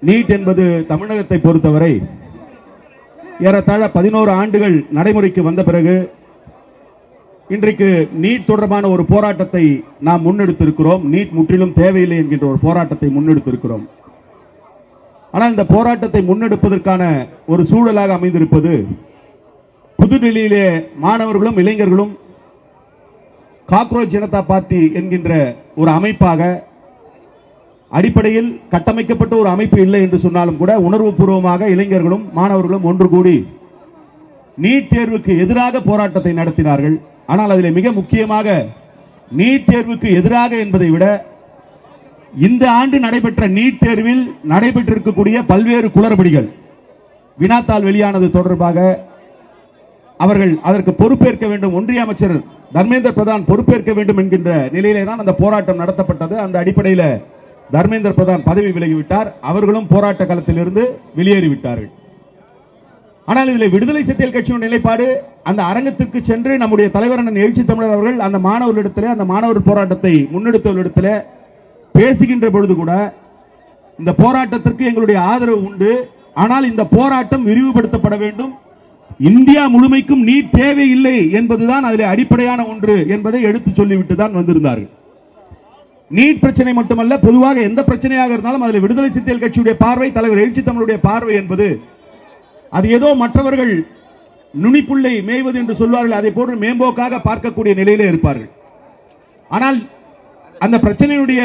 NEET என்பது தமிழகத்தை பொறுத்தவரை ஏறத்தாழ 11 ஆண்டுகள் நடைமுறைக்கு வந்த பிறகு இன்றைக்கு நீட் தொடர்பான ஒரு போராட்டத்தை நாம் முன்னெடுத்திருக்கிறோம். நீட் முற்றிலும் தேவையில்லை என்கின்ற ஒரு போராட்டத்தை முன்னெடுத்திருக்கிறோம். ஆனால் இந்த போராட்டத்தை முன்னெடுப்பதற்கான ஒரு சூழலாக அமைந்திருப்பது புதுடெல்லியிலே மாணவர்களும் இளைஞர்களும் காக்ரோச் ஜனதா பார்ட்டி என்கின்ற ஒரு அமைப்பாக அடிப்படையில் கட்டமைக்கப்பட்ட ஒரு அமைப்பு இல்லை என்று சொன்னாலும் கூட உணர்வுபூர்வமாக இளைஞர்களும் மாணவர்களும் ஒன்று கூடி நீட் தேர்வுக்கு எதிராக போராட்டத்தை நடத்தினார்கள். ஆனால் அதில் மிக முக்கியமாக நீட் தேர்வுக்கு எதிராக என்பதை விட இந்த ஆண்டு நடைபெற்ற நீட் தேர்வில் நடைபெற்றிருக்கக்கூடிய பல்வேறு குளறுபடிகள் வினாத்தாள் வெளியானது தொடர்பாக அவர்கள் அதற்கு பொறுப்பேற்க வேண்டும், ஒன்றிய அமைச்சர் தர்மேந்திர பிரதான் பொறுப்பேற்க வேண்டும் என்கின்ற நிலையிலே தான் அந்த போராட்டம் நடத்தப்பட்டது. அந்த அடிப்படையில் தர்மேந்திர பிரதான் பதவி விலகிவிட்டார். அவர்களும் போராட்ட களத்திலிருந்து வெளியேறிவிட்டார்கள். ஆனால் இதில் விடுதலை சிறுத்தைகள் கட்சியின் நிலைப்பாடு அந்த அரங்கத்திற்கு சென்று நம்முடைய தலைவர் அண்ணன் எழுச்சி தமிழர் அவர்கள் அந்த மாணவர்களிடத்தில் அந்த மாணவர் போராட்டத்தை முன்னெடுத்தவர்களிடத்தில் பேசுகின்ற பொழுது கூட இந்த போராட்டத்திற்கு எங்களுடைய ஆதரவு உண்டு, ஆனால் இந்த போராட்டம் விரிவுபடுத்தப்பட வேண்டும், இந்தியா முழுமைக்கும் நீட் தேவையில்லை என்பதுதான் அதில் அடிப்படையான ஒன்று என்பதை எடுத்து சொல்லிவிட்டு தான் வந்திருந்தார்கள். நீட் பிரச்சனை மட்டுமல்ல, பொதுவாக எந்த பிரச்சனையாக இருந்தாலும் அதில் விடுதலை சிறுத்தைகள் கட்சியுடைய பார்வை, தலைவர் எழுச்சி தமிழுடைய பார்வை என்பது அது ஏதோ மற்றவர்கள் நுனிப்புள்ளை மேய்வது என்று சொல்வார்கள், அதை போன்று மேம்போக்காக பார்க்கக்கூடிய நிலையிலே இருப்பார்கள். ஆனால் அந்த பிரச்சனையுடைய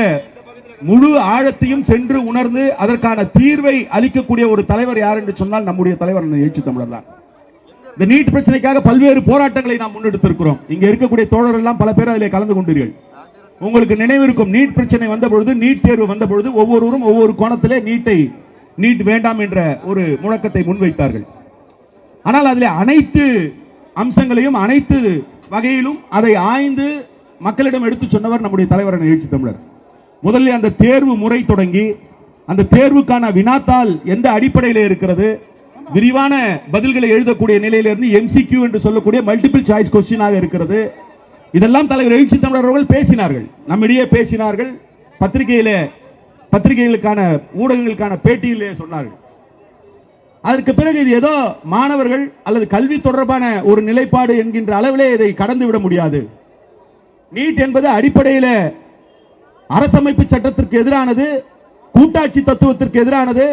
முழு ஆழத்தையும் சென்று உணர்ந்து அதற்கான தீர்வை அளிக்கக்கூடிய ஒரு தலைவர் யார் என்று சொன்னால் நம்முடைய தலைவர் எழுச்சி தமிழர் தான். இந்த நீட் பிரச்சனைக்காக பல்வேறு போராட்டங்களை நாம் முன்னெடுத்திருக்கிறோம். இங்க இருக்கக்கூடிய தோழர்கள் எல்லாம் பல பேர் அதில் கலந்து கொண்டீர்கள். உங்களுக்கு நினைவு இருக்கும், நீட் பிரச்சனை வந்த பொழுது, நீட் தேர்வு வந்த பொழுது ஒவ்வொருவரும் ஒவ்வொரு கோணத்திலே நீட் வேண்டாம் என்ற ஒரு முழக்கத்தை முன்வைத்தார்கள். ஆனால் அதில் அனைத்து அம்சங்களையும் அனைத்து வகையிலும் அதை ஆய்ந்து மக்களிடம் எடுத்து சொன்னவர் நம்முடைய தலைவர் எழுச்சி தமிழர். முதலில் அந்த தேர்வு முறை தொடங்கி அந்த தேர்வுக்கான வினாத்தாள் எந்த அடிப்படையில் இருக்கிறது, விரிவான பதில்களை எழுதக்கூடிய நிலையிலிருந்து MCQ என்று சொல்லக்கூடிய மல்டிபிள் சாய்ஸ் கொஸ்டினாக இருக்கிறது. இதெல்லாம் தலைவர் எழுச்சி தமிழர் அவர்கள் பேசினார்கள், நம்மிடையே பேசினார்கள், பத்திரிகைகளுக்கான ஊடகங்களுக்கான பேட்டியிலே சொன்னார்கள். அதற்கு பிறகு இது ஏதோ மாணவர்கள் அல்லது கல்வி தொடர்பான ஒரு நிலைப்பாடு என்கின்ற அளவிலே இதை கடந்து விட முடியாது. நீட் என்பது அடிப்படையில் அரசமைப்பு சட்டத்திற்கு எதிரானது, கூட்டாட்சி தத்துவத்திற்கு எதிரானது,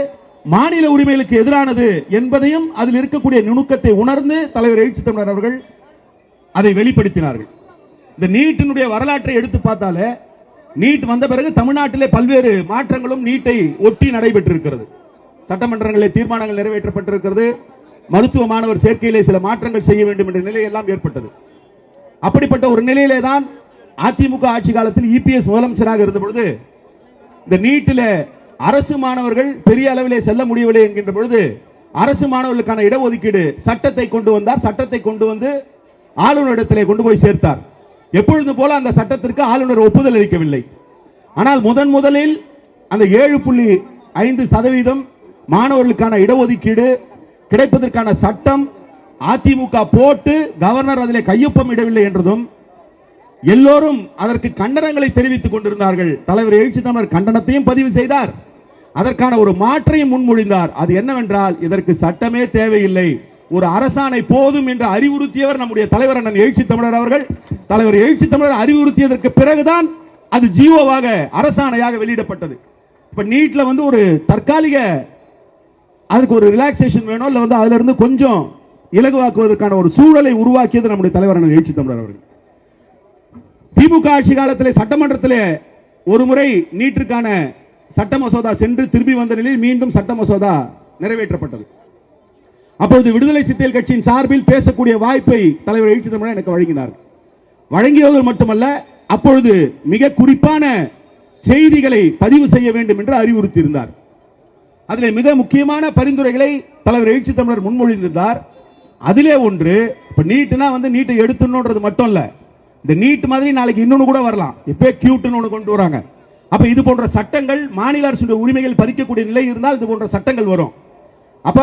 மாநில உரிமைகளுக்கு எதிரானது என்பதையும் அதில் இருக்கக்கூடிய நுணுக்கத்தை உணர்ந்து தலைவர் எழுச்சி தமிழர் அவர்கள் அதை வெளிப்படுத்தினார்கள். இந்த நீட்டினுடைய வரலாற்றை எடுத்து பார்த்தாலே நீட் வந்த பிறகு தமிழ்நாட்டிலே பல்வேறு மாற்றங்களும் நீட்டை ஒட்டி நடைபெற்றிருக்கிறது. சட்டமன்றங்களில் தீர்மானங்கள் நிறைவேற்றப்பட்டிருக்கிறது. மருத்துவ மாணவர் சேர்க்கையிலே சில மாற்றங்கள் செய்ய வேண்டும் என்ற நிலை எல்லாம் ஏற்பட்டது. அப்படிப்பட்ட ஒரு நிலையிலே தான் அதிமுக ஆட்சி காலத்தில் EPS முதலமைச்சராக இருந்த பொழுது இந்த நீட்டில் அரசு மாணவர்கள் பெரிய அளவிலே செல்ல முடியவில்லை என்கின்ற பொழுது அரசு மாணவர்களுக்கான இடஒதுக்கீடு சட்டத்தை கொண்டு வந்தார். சட்டத்தை கொண்டு வந்து ஆளுநரிடத்திலே கொண்டு போய் சேர்த்தார். எப்பொழுது போல அந்த சட்டத்திற்கு ஆளுநர் ஒப்புதல் அளிக்கவில்லை. ஆனால் முதலில் அந்த 7.5% மாணவர்களுக்கான இடஒதுக்கீடு கிடைப்பதற்கான சட்டம் அதிமுக போட்டு கவர்னர் அதிலே கையொப்பம் இடவில்லை என்றதும் எல்லோரும் அதற்கு கண்டனங்களை தெரிவித்துக் கொண்டிருந்தார்கள். தலைவர் எழுச்சி தமிழர் கண்டனத்தையும் பதிவு செய்தார், அதற்கான ஒரு மாற்றையும் முன்மொழிந்தார். அது என்னவென்றால் இதற்கு சட்டமே தேவையில்லை, ஒரு அரசாணை போதும் என்று அறிவுறுத்தியவர் நம்முடைய தலைவர் அண்ணன் எழுச்சி தமிழர் அவர்கள். தலைவர் எழுச்சி தமிழர் அறிவுறுத்தியதற்கு பிறகுதான் அது ஜிஓவாக அரசாணையாக வெளியிடப்பட்டது. இப்ப நீட்ல ஒரு தற்காலிக அதுக்கு ஒரு ரிலாக்சேஷன் வேணும், இல்ல அதுல இருந்து கொஞ்சம் இலகுவாக்குவதற்கான ஒரு சூழலை உருவாக்கியது நம்முடைய தலைவர் அண்ணன் எழுச்சி தமிழர் அவர்கள். திமுக ஆட்சி காலத்திலே சட்டமன்றத்திலே ஒரு முறை நீட்டிற்கான சட்ட மசோதா சென்று திரும்பி வந்த நிலையில் மீண்டும் சட்ட மசோதா நிறைவேற்றப்பட்டது. அப்பொழுது விடுதலை சிறுத்தைகள் கட்சியின் சார்பில் பேசக்கூடிய வாய்ப்பை தலைவர் எழுச்சி தமிழர் எனக்கு வழங்கினார். வழங்கியது மட்டுமல்ல, அப்பொழுது மிக குறிப்பான செய்திகளை பதிவு செய்ய வேண்டும் என்று அறிவுறுத்தி இருந்தார். அதில் மிக முக்கியமான பரிந்துரைகளை தலைவர் எழுச்சி தமிழர் முன்மொழிந்திருந்தார். அதிலே ஒன்று, இப்ப நீட்னா நீட்டை எடுத்துன்றது மட்டும் இல்ல, இந்த நீட் மாதிரி நாளைக்கு இன்னொன்னு கூட வரலாம். இப்ப கியூட்னு ஒன்று கொண்டு வராங்க. அப்ப இது போன்ற சட்டங்கள் மாநில அரசுடைய உரிமைகள் பறிக்கக்கூடிய நிலை இருந்தால் இது போன்ற சட்டங்கள் வரும். அப்ப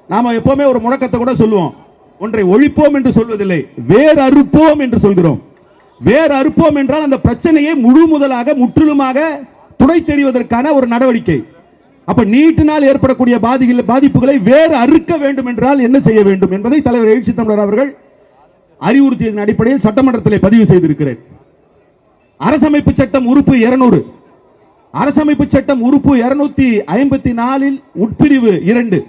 நாம எப்பவுமே ஒரு முழக்கத்தை கூட சொல்லுவோம், ஒன்றை ஒழிப்போம் என்று சொல்வதில்லை, வேறு அறுப்போம் என்று சொல்கிறோம். வேறு அறுப்போம் என்றால் அந்த பிரச்சனையை முழு முதலாக முற்றிலுமாக துணை தெரிவதற்கான ஒரு நடவடிக்கை. அப்ப நீட்டினால் ஏற்படக்கூடிய பாதிப்புகளை வேறு அறுக்க வேண்டும் என்றால் என்ன செய்ய வேண்டும் என்பதை தலைவர் எழுச்சி தமிழர் அவர்கள் அறிவுறுத்தியதன் அடிப்படையில் சட்டமன்றத்தில் பதிவு செய்திருக்கிறேன். அரசமைப்பு சட்டம் உறுப்பு 200, அரசமைப்பு சட்டம் உறுப்பு 254 உட்பிரிவு 2,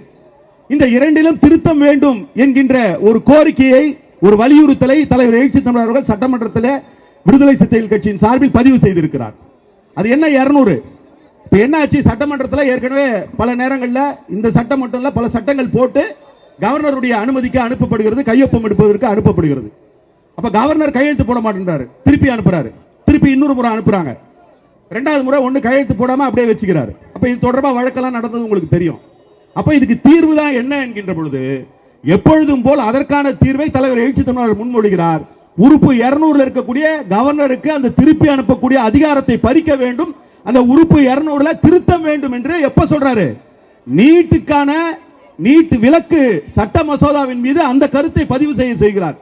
இந்த இரண்டிலும் திருத்தம் வேண்டும் என்கின்ற ஒரு கோரிக்கையை, ஒரு வலியுறுத்தலை தலைவர் எழுச்சி தமிழர் அவர்கள் சட்டமன்றத்தில் விடுதலை சிறுத்தைகள் கட்சியின் சார்பில் பதிவு செய்திருக்கிறார். அது என்ன 200? இப்ப என்ன ஆச்சு, சட்டமன்றத்தில் ஏற்கனவே பல நேரங்களில் இந்த சட்டம் மட்டும் இல்ல பல சட்டங்கள் போட்டு கவர்னருடைய அனுமதிக்கு அனுப்பப்படுகிறது, கையொப்பம் எடுப்பதற்கு அனுப்பப்படுகிறது. அப்ப கவர்னர் கையெழுத்து போட மாட்டேன்றாரு, திருப்பி அனுப்புறாரு, திருப்பி இன்னொரு முறை அனுப்புறாங்க, இரண்டாவது முறை ஒன்னு கையெழுத்து போடாம அப்படியே வச்சுக்கிறாரு. அப்ப இது தொடர்பாக வழக்கெல்லாம் நடந்தது உங்களுக்கு தெரியும். அப்ப இதுக்கு தீர்வு தான் என்ன என்கின்ற பொழுது எப்பொழுதும் போல் அதற்கான தீர்வை தலைவர் எழுச்சி தமிழர் முன்மொழிகிறார். உறுப்பு 200 இருக்கக்கூடிய கவர்னருக்கு அந்த திருப்பி அனுப்பக்கூடிய அதிகாரத்தை பறிக்க வேண்டும், அந்த உறுப்பு 200 திருத்தம் வேண்டும் என்று எப்ப சொல்றாரு? நீட் விலக்கு சட்ட மசோதாவின் மீது அந்த கருத்தை பதிவு செய்கிறார்.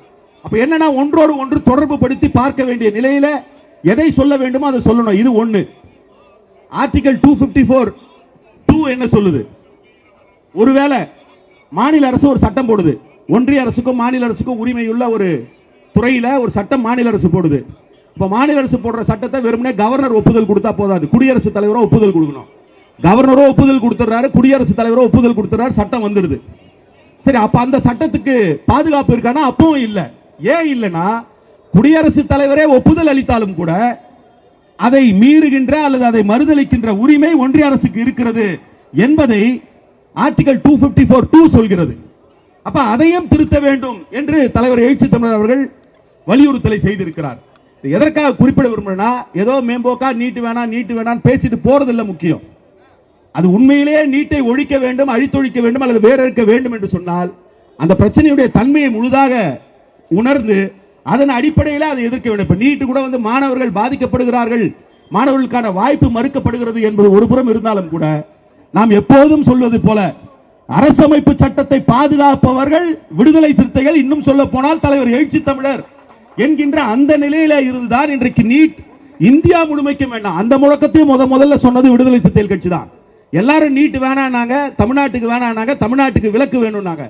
அப்ப என்னன்னா ஒன்றோடு ஒன்று தொடர்பு படுத்தி பார்க்க வேண்டிய நிலையில எதை சொல்ல வேண்டுமோ அதை சொல்லணும். இது ஒண்ணு. ஆர்டிகல் 254(2) என்ன சொல்லுது? ஒருவேளை மாநில அரசு ஒரு சட்டம் போடுது, ஒன்றிய அரசுக்கும் மாநில அரசுக்கும் உரிமையுள்ள ஒரு துறையில ஒரு சட்டம் மாநில அரசு போடுது. இப்ப மாநில அரசு போடுற சட்டத்தை வெறுமனே கவர்னர் ஒப்புதல் கொடுத்தா போதாது, குடியரசுத் தலைவரோ ஒப்புதல் கொடுக்கணும். கவர்னரோ ஒப்புதல் கொடுத்துறாரு, குடியரசுத் தலைவரோ ஒப்புதல் கொடுத்துறாரு, சட்டம் வந்துடுது. சரி, அப்ப அந்த சட்டத்துக்கு பாதுகாப்பு இருக்கானா? அப்பவும் இல்ல. ஏன் இல்லைன்னா குடியரசுத் தலைவரே ஒப்புதல் அளித்தாலும் கூட அதை மீறுகின்ற அல்லது அதை மறுதளிக்கின்ற உரிமை ஒன்றிய அரசுக்கு இருக்கிறது என்பதை ஆர்டிகல் 254(2) சொல்கிறது. அப்ப அதையும் திருத்த வேண்டும் என்று தலைவர் எழுச்சி தமிழர் அவர்கள் வலியுறுத்தலை செய்திருக்கிறார். எதற்காக குறிப்பிட விரும்புறேன்னா, ஏதோ மேம்போக்கா நீட்டு வேணாம் பேசிட்டு போறதில்லை முக்கியம். அது உண்மையிலேயே நீட்டை ஒழிக்க வேண்டும், அழித்தொழிக்க வேண்டும் அல்லது வேற இருக்க வேண்டும் என்று சொன்னால் அந்த பிரச்சனையுடைய தன்மையை முழுதாக உணர்ந்து அதன் அடிப்படையில் அதை எதிர்க்க வேண்டும். இப்ப நீட்டு கூட மாணவர்கள் பாதிக்கப்படுகிறார்கள், மாணவர்களுக்கான வாய்ப்பு மறுக்கப்படுகிறது என்பது ஒரு புறம் இருந்தாலும் கூட நாம் எப்போதும் சொல்வது போல அரசமைப்பு சட்டத்தை பாதுகாப்பவர்கள் விடுதலை சிறுத்தைகள், இன்னும் சொல்ல போனால் தலைவர் எழுச்சி தமிழர் என்கின்ற அந்த நிலையில இருந்துதான் இன்றைக்கு நீட் இந்தியா முழுமைக்கு வேண்டாம். அந்த முழக்கத்தையும் முதல்ல சொன்னது விடுதலை சிறுத்தைகள் கட்சி தான். எல்லாரும் நீட் வேணானாங்க, தமிழ்நாட்டுக்கு வேணானாங்க, தமிழ்நாட்டுக்கு விலக்கு வேணும்னாங்க.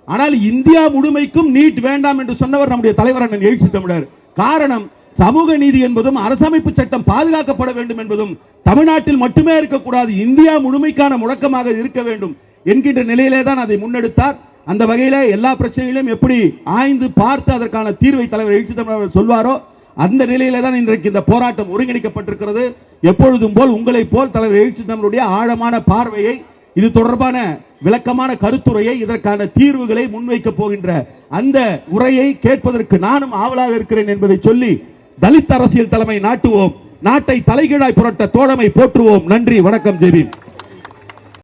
ஆனால் இந்தியா முழுமைக்கும் நீட் வேண்டாம் என்று சொன்னவர் நம்முடைய தலைவர் அண்ணன் எழுச்சி தமிழர். காரணம், சமூக நீதி என்பதும் அரசமைப்பு சட்டம் பாதுகாக்கப்பட வேண்டும் என்பதும் தமிழ்நாட்டில் மட்டுமே இருக்கக்கூடாது, இந்தியா முழுமைக்கான முழக்கமாக இருக்க வேண்டும் என்கின்ற நிலையிலே தான் அதை முன்னெடுத்தார். அந்த வகையில எல்லா பிரச்சனைகளையும் எப்படி ஆய்ந்து பார்த்து அதற்கான தீர்வை தலைவர் எழுச்சி தமிழர் சொல்வாரோ அந்த நிலையில தான் இன்றைக்கு இந்த போராட்டம் ஒருங்கிணைக்கப்பட்டிருக்கிறது. எப்பொழுதும் போல் உங்களை போல் தலைவர் எழுச்சி தமிழருடைய ஆழமான பார்வையை, இது தொடர்பான விளக்கமான கருத்துரையை, இதற்கான தீர்வுகளை முன்வைக்க போகின்ற அந்த உரையை கேட்பதற்கு நானும் ஆவலாக இருக்கிறேன் என்பதை சொல்லி, தலித் அரசியல் தலைமை நாட்டுவோம், நாட்டை தலைகீழாய் புரட்ட தோழமை போற்றுவோம். நன்றி, வணக்கம், ஜெய் பீம்.